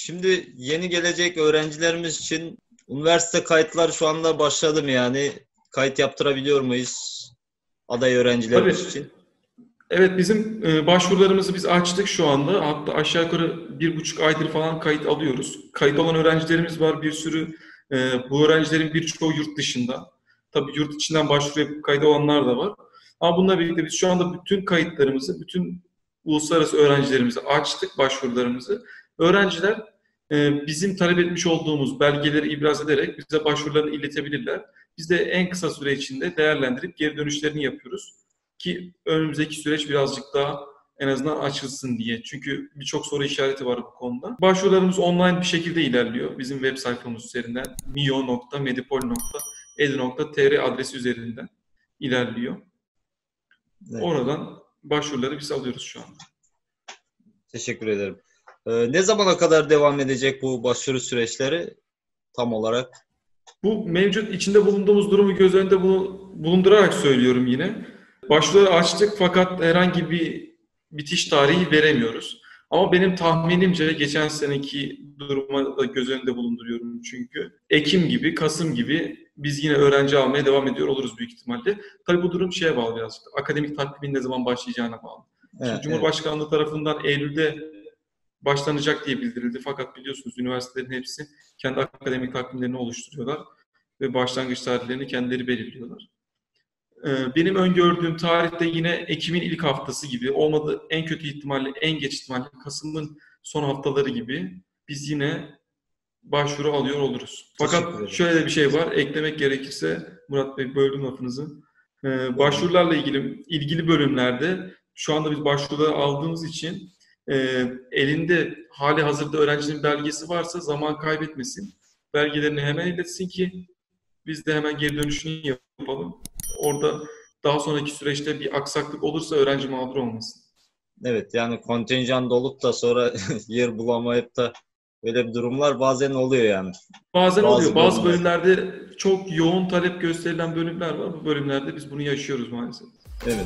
Şimdi yeni gelecek öğrencilerimiz için üniversite kayıtları şu anda başladı mı yani? Kayıt yaptırabiliyor muyuz aday Tabii. öğrencilerimiz için? Evet, bizim başvurularımızı biz açtık şu anda. Hatta aşağı yukarı 1,5 aydır falan kayıt alıyoruz. Kayıt olan öğrencilerimiz var bir sürü. Bu öğrencilerin birçoğu yurt dışında. Tabii yurt içinden başvuru yapıp kayıt olanlar da var. Ama bununla birlikte biz şu anda bütün kayıtlarımızı, bütün uluslararası öğrencilerimizi açtık, başvurularımızı. Öğrenciler bizim talep etmiş olduğumuz belgeleri ibraz ederek bize başvurularını iletebilirler. Biz de en kısa süre içinde değerlendirip geri dönüşlerini yapıyoruz. Ki önümüzdeki süreç birazcık daha en azından açılsın diye. Çünkü birçok soru işareti var bu konuda. Başvurularımız online bir şekilde ilerliyor. Bizim web sayfamız üzerinden mio.medipol.edu.tr adresi üzerinden ilerliyor. Evet, Oradan başvuruları biz alıyoruz şu anda. teşekkür ederim. Ne zamana kadar devam edecek bu başvuru süreçleri tam olarak? Bu mevcut içinde bulunduğumuz durumu göz önünde bulundurarak söylüyorum yine. Başvuruları açtık fakat herhangi bir bitiş tarihi veremiyoruz. Ama benim tahminimce geçen seneki duruma da göz önünde bulunduruyorum çünkü. Ekim gibi, Kasım gibi biz yine öğrenci almaya devam ediyor oluruz büyük ihtimalle. Tabii bu durum şeye bağlı birazcık. Akademik takvimin ne zaman başlayacağına bağlı. Şimdi Evet, Cumhurbaşkanlığı tarafından Eylül'de başlanacak diye bildirildi. Fakat biliyorsunuz üniversitelerin hepsi kendi akademik takvimlerini oluşturuyorlar ve başlangıç tarihlerini kendileri belirliyorlar. Benim öngördüğüm tarihte yine Ekim'in ilk haftası gibi, olmadı en kötü ihtimalle, en geç ihtimalle Kasım'ın son haftaları gibi biz yine başvuru alıyor oluruz. teşekkür Fakat ederim. şöyle de bir şey var, eklemek gerekirse, Murat Bey böldüm lafınızı. Buyurun. Başvurularla ilgili bölümlerde şu anda biz başvuruları aldığımız için e, elinde hali hazırda öğrencinin belgesi varsa zaman kaybetmesin. Belgelerini hemen iletsin ki biz de hemen geri dönüşünü yapalım. Orada daha sonraki süreçte bir aksaklık olursa öğrenci mağdur olmasın. Evet, yani kontenjan dolup da sonra yer bulamayıp da böyle bir durumlar bazen oluyor yani. Bazen oluyor. Bazı Bazı bölümlerde. bölümlerde çok yoğun talep gösterilen bölümler var. Bu bölümlerde biz bunu yaşıyoruz maalesef. Evet.